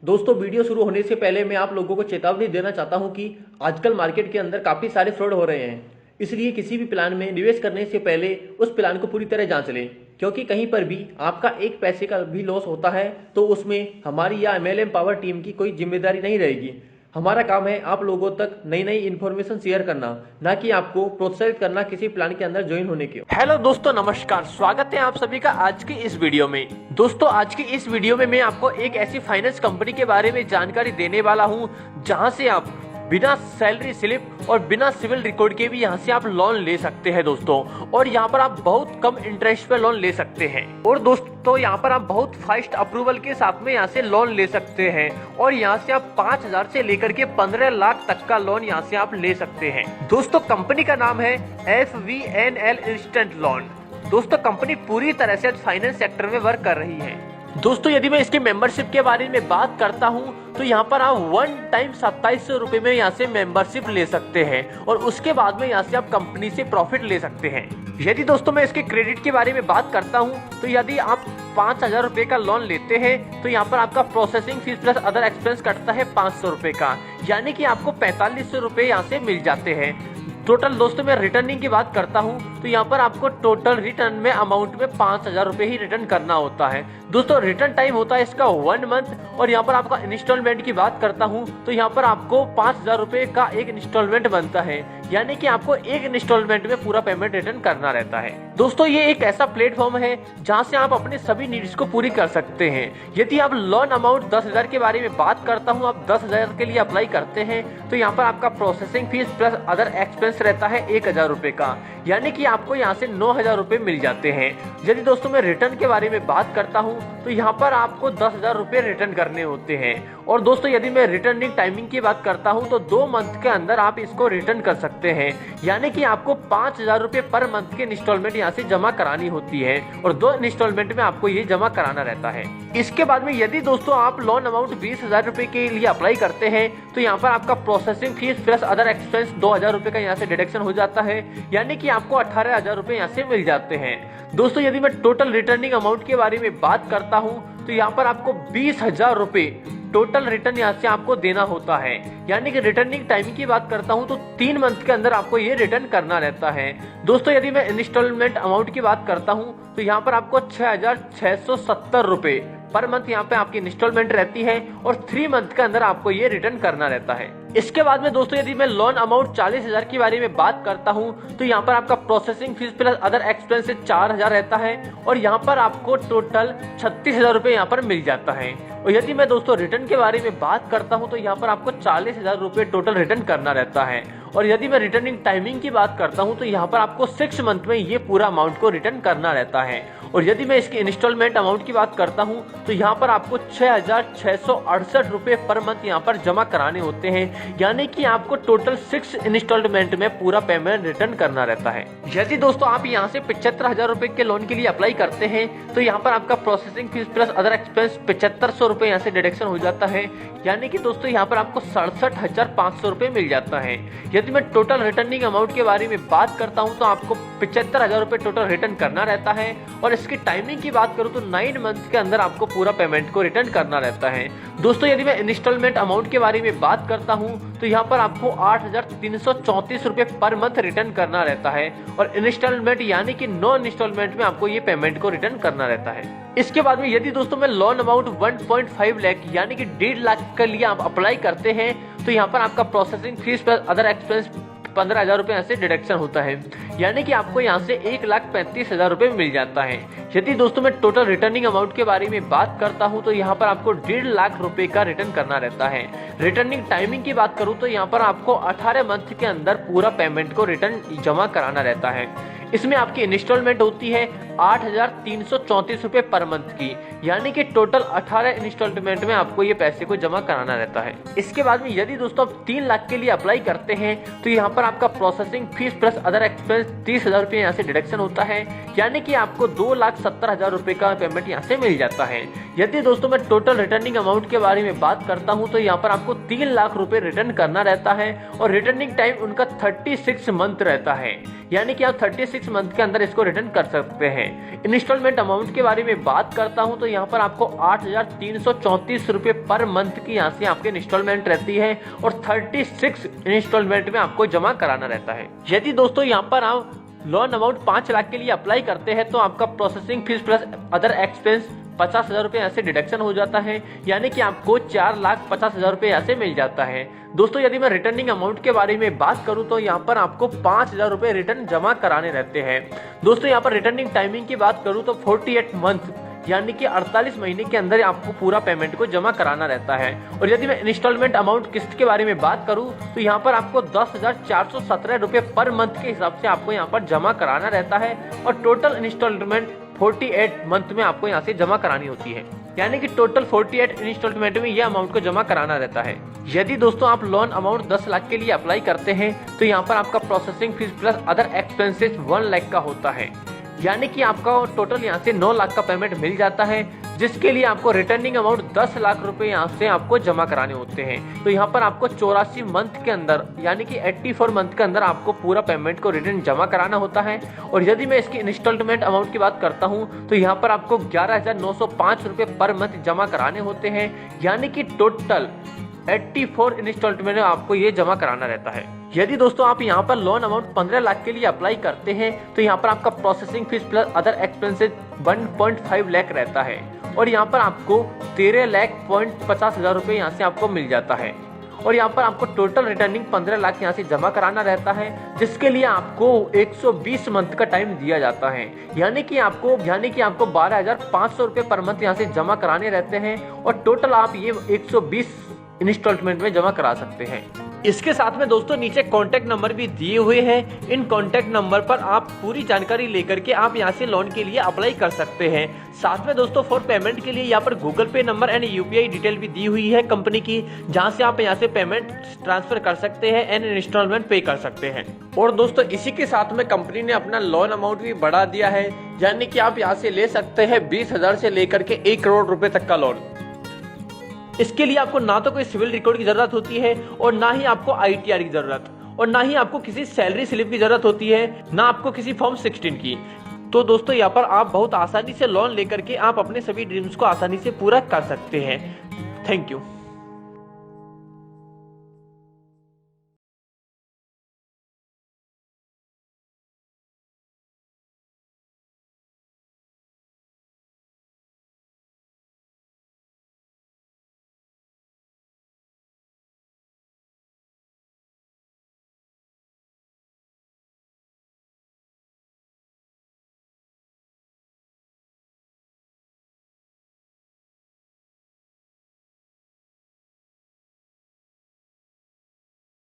दोस्तों वीडियो शुरू होने से पहले मैं आप लोगों को चेतावनी देना चाहता हूं कि आजकल मार्केट के अंदर काफ़ी सारे फ्रॉड हो रहे हैं। इसलिए किसी भी प्लान में निवेश करने से पहले उस प्लान को पूरी तरह जांच लें, क्योंकि कहीं पर भी आपका एक पैसे का भी लॉस होता है तो उसमें हमारी या MLM पावर टीम की कोई जिम्मेदारी नहीं रहेगी। हमारा काम है आप लोगों तक नई नई इन्फॉर्मेशन शेयर करना, ना कि आपको प्रोत्साहित करना किसी प्लान के अंदर ज्वाइन होने के। हेलो दोस्तों, नमस्कार। स्वागत है आप सभी का आज की इस वीडियो में। दोस्तों आज की इस वीडियो में मैं आपको एक ऐसी फाइनेंस कंपनी के बारे में जानकारी देने वाला हूं जहां से आप बिना सैलरी स्लिप और बिना सिविल रिकॉर्ड के भी यहां से आप लोन ले सकते हैं दोस्तों। और यहां पर आप बहुत कम इंटरेस्ट पे लोन ले सकते हैं। और दोस्तों यहां पर आप बहुत फास्ट अप्रूवल के साथ में यहां से लोन ले सकते हैं। और यहां से आप 5,000 से लेकर के 15 लाख तक का लोन यहां से आप ले सकते हैं। दोस्तों कंपनी का नाम है FVNL इंस्टेंट लोन। दोस्तों कंपनी पूरी तरह से फाइनेंस सेक्टर में वर्क कर रही है। दोस्तों यदि मैं इसकी मेंबरशिप के बारे में बात करता हूं तो यहाँ पर आप वन टाइम 2700 रुपए में यहाँ से मेंबरशिप ले सकते हैं और उसके बाद में यहाँ से आप कंपनी से प्रॉफिट ले सकते हैं। यदि दोस्तों मैं इसके क्रेडिट के बारे में बात करता हूँ तो यदि आप 5,000 रुपए का लोन लेते हैं तो यहाँ पर आपका processing fees plus other expense कटता है 500 रुपए का, यानी कि आपको 4500 रुपए यहाँ से मिल जाते हैं। टोटल दोस्तों मैं रिटर्निंग की बात करता हूं तो यहाँ पर आपको टोटल रिटर्न में अमाउंट में 5,000 रुपए ही रिटर्न करना होता है। दोस्तों रिटर्न टाइम होता है इसका 1 मंथ। और यहाँ पर आपका इंस्टॉलमेंट की बात करता हूं तो यहाँ पर आपको 5,000 रुपए का एक इंस्टॉलमेंट बनता है, यानी कि आपको एक इंस्टॉलमेंट में पूरा पेमेंट रिटर्न करना रहता है। दोस्तों ये एक ऐसा प्लेटफॉर्म है जहाँ से आप अपने सभी नीड्स को पूरी कर सकते हैं। यदि आप लोन अमाउंट 10,000 के बारे में बात करता हूँ, आप 10,000 के लिए अप्लाई करते हैं तो यहाँ पर आपका processing fees plus other expense रहता है 1,000 रुपए का, यानी कि आपको यहाँ से 9,000 रुपए मिल जाते हैं। यदि दोस्तों मैं रिटर्न के बारे में बात करता हूँ तो यहाँ पर आपको 10,000 रुपए रिटर्न करने होते हैं। और दोस्तों यदि मैं रिटर्निंग टाइमिंग की बात करता हूँ तो 2 मंथ के अंदर आप इसको रिटर्न कर सकते हैं, यानी कि आपको 5,000 रुपए पर मंथ के इंस्टॉलमेंट यहाँ से जमा करानी होती है और 2 इंस्टॉलमेंट में आपको ये जमा कराना रहता है। इसके बाद में यदि दोस्तों आप लोन अमाउंट 20,000 रुपए के लिए अप्लाई करते हैं तो यहाँ पर आपका processing fees plus other expense 2,000 रुपए का यहाँ से डिडक्शन हो जाता है, यानी कि आपको 18,000 रुपए यहाँ से मिल जाते हैं। दोस्तों यदि मैं टोटल रिटर्निंग अमाउंट के बारे में बात करता हूँ तो यहाँ पर आपको 20,000 रुपए टोटल रिटर्न यहाँ से आपको देना होता है, यानी कि रिटर्निंग टाइमिंग की बात करता हूँ तो 3 मंथ के अंदर आपको ये रिटर्न करना रहता है। दोस्तों यदि मैं इंस्टॉलमेंट अमाउंट की बात करता हूँ तो यहाँ पर आपको 6,670 रुपए पर मंथ यहाँ पे आपकी इंस्टॉलमेंट रहती है और 3 मंथ के अंदर आपको ये रिटर्न करना रहता है। इसके बाद में दोस्तों यदि मैं लोन अमाउंट 40,000 के बारे में बात करता हूँ तो यहाँ पर आपका processing fees plus other expense से 4,000 रहता है और यहाँ पर आपको टोटल 36,000 रुपए यहाँ पर मिल जाता है। और यदि मैं दोस्तों रिटर्न के बारे में बात करता हूँ तो यहाँ पर आपको 40,000 रुपए टोटल रिटर्न करना रहता है। और यदि मैं रिटर्निंग टाइमिंग की बात करता हूँ तो यहाँ पर आपको 6 मंथ में ये पूरा अमाउंट को रिटर्न करना रहता है। और यदि मैं इसके इंस्टॉलमेंट अमाउंट की बात करता हूँ तो यहाँ पर आपको 6,668 रुपए पर मंथ यहाँ पर जमा कराने होते हैं, यानी कि आपको टोटल 6 इंस्टॉलमेंट में पूरा पेमेंट रिटर्न करना रहता है। यदि दोस्तों आप यहाँ से 75,000 रुपए के लोन के लिए अप्लाई करते हैं तो यहाँ पर आपका processing fees plus other expense 7,500 रुपए यहाँ से डिडक्शन हो जाता है, यानी कि दोस्तों यहाँ पर आपको 67,500 रुपए मिल जाता है। यदि मैं टोटल रिटर्निंग अमाउंट के बारे में बात करता हूँ तो आपको 75,000 रुपए टोटल रिटर्न करना रहता है। और इसकी टाइमिंग की बात करूँ तो 9 मंथ के अंदर आपको पूरा पेमेंट को रिटर्न करना रहता है। दोस्तों यदि मैं इंस्टॉलमेंट अमाउंट के बारे में बात करता हूँ तो यहाँ पर आपको 8,334 रुपए पर मंथ रिटर्न करना रहता है और इंस्टॉलमेंट यानी कि 9 इंस्टॉलमेंट में आपको ये पेमेंट को रिटर्न करना रहता है। इसके बाद में यदि दोस्तों मैं लोन अमाउंट 1.5 लाख यानी कि 1.5 लाख के लिए आप अप्लाई करते हैं तो यहाँ पर आपका processing fees plus other expense 15,000 रुपए यहाँ से डिडक्शन होता है, यानी कि आपको यहाँ से 1,35,000 रुपए मिल जाता है। यदि दोस्तों मैं टोटल रिटर्निंग अमाउंट के बारे में बात करता हूँ तो यहाँ पर आपको 1.5 लाख रुपए का रिटर्न करना रहता है। रिटर्निंग टाइमिंग की बात करूँ तो यहाँ पर आपको 18 मंथ के अंदर पूरा पेमेंट को रिटर्न जमा कराना रहता है। इसमें आपकी इंस्टॉलमेंट होती है 8,334 रुपए पर मंथ की, यानी कि टोटल 18 इंस्टॉलमेंट में आपको ये पैसे को जमा कराना रहता है। इसके बाद में यदि दोस्तों आप 3 लाख के लिए अप्लाई करते हैं तो यहाँ पर आपका processing fees plus other expense 30,000 रुपए यहाँ से डिडक्शन होता है, यानी कि आपको 2,70,000 रुपए का पेमेंट यहाँ से मिल जाता है। यदि दोस्तों मैं टोटल रिटर्निंग अमाउंट के बारे में बात करता हूं तो यहाँ पर आपको 3 लाख रुपए रिटर्न करना रहता है और रिटर्निंग टाइम उनका 36 मंथ रहता है, यानी कि आप 36 मंथ के अंदर इसको रिटर्न कर सकते हैं। इंस्टॉलमेंट अमाउंट के बारे में बात करता हूं तो यहाँ पर आपको 8,334 रुपए पर मंथ की यहाँ से आपकी इंस्टॉलमेंट रहती है और 36 इंस्टॉलमेंट में आपको जमा कराना रहता है। यदि दोस्तों यहाँ पर आप लोन अमाउंट 5 लाख के लिए अप्लाई करते हैं तो आपका processing fees plus other expense 50,000 रुपए यहाँ से डिडक्शन हो जाता है, यानी कि आपको 4,50,000 रुपए यहाँ से मिल जाता है। दोस्तों यदि मैं रिटर्निंग अमाउंट के बारे में बात करूं तो यहाँ पर आपको 5,000 रुपए रिटर्न जमा कराने रहते हैं। दोस्तों यहाँ पर रिटर्निंग टाइमिंग की बात करूं तो 48 मंथ यानी कि 48 महीने के अंदर आपको पूरा पेमेंट को जमा कराना रहता है। और यदि मैं इंस्टॉलमेंट अमाउंट किस्त के बारे में बात करूं तो यहाँ पर आपको 10,417 रुपए पर मंथ के हिसाब से आपको यहाँ पर जमा कराना रहता है और टोटल इंस्टॉलमेंट 48 मंथ में आपको यहाँ से जमा करानी होती है, यानी कि टोटल 48 इंस्टॉलमेंट में यह अमाउंट को जमा कराना रहता है। यदि दोस्तों आप लोन अमाउंट 10 लाख के लिए अप्लाई करते हैं तो यहाँ पर आपका processing fees plus other expenses 1 lakh का होता है, यानी कि आपका टोटल यहाँ से 9 लाख का पेमेंट मिल जाता है, जिसके लिए आपको रिटर्निंग अमाउंट 10 लाख रुपए यहाँ से आपको जमा कराने होते हैं। तो यहाँ पर आपको 84 मंथ के अंदर यानी कि 84 मंथ के अंदर आपको पूरा पेमेंट को रिटर्न जमा कराना होता है। और यदि मैं इसकी इंस्टॉलमेंट अमाउंट की बात करता हूँ तो यहाँ पर आपको 11,905 रुपए पर मंथ जमा कराने होते हैं, यानी कि टोटल 84 इंस्टॉलमेंट में आपको ये जमा कराना रहता है। यदि दोस्तों आप यहाँ पर लोन अमाउंट 15 लाख के लिए अप्लाई करते हैं तो यहाँ पर आपका processing fees plus other expenses 1.5 lakh रहता है और यहाँ पर आपको 13,50,000 रुपए यहाँ से आपको मिल जाता है। और यहाँ पर आपको टोटल रिटर्निंग 15 लाख यहाँ से जमा कराना रहता है, जिसके लिए आपको 120 मंथ का टाइम दिया जाता है, यानी कि आपको 12,500 रुपए पर मंथ यहाँ से जमा कराने रहते हैं और टोटल आप ये 120 इंस्टॉलमेंट में जमा करा सकते हैं। इसके साथ में दोस्तों नीचे कॉन्टैक्ट नंबर भी दिए हुए हैं, इन कॉन्टैक्ट नंबर पर आप पूरी जानकारी लेकर के आप यहाँ से लोन के लिए अप्लाई कर सकते हैं। साथ में दोस्तों फॉर पेमेंट के लिए यहाँ पर गूगल पे नंबर एंड यूपीआई डिटेल भी दी हुई है कंपनी की, जहाँ से आप यहाँ से पेमेंट ट्रांसफर कर सकते हैं एंड इंस्टॉलमेंट पे कर सकते हैं। और दोस्तों इसी के साथ में कंपनी ने अपना लोन अमाउंट भी बढ़ा दिया है, यानी कि आप यहाँ से ले सकते हैं 20,000 से लेकर के 1 करोड़ रुपए तक का लोन। इसके लिए आपको ना तो कोई सिविल रिकॉर्ड की जरूरत होती है और ना ही आपको आईटीआर की जरूरत और ना ही आपको किसी सैलरी स्लिप की जरूरत होती है, ना आपको किसी फॉर्म 16 की। तो दोस्तों यहाँ पर आप बहुत आसानी से लोन लेकर के आप अपने सभी ड्रीम्स को आसानी से पूरा कर सकते हैं। Thank you.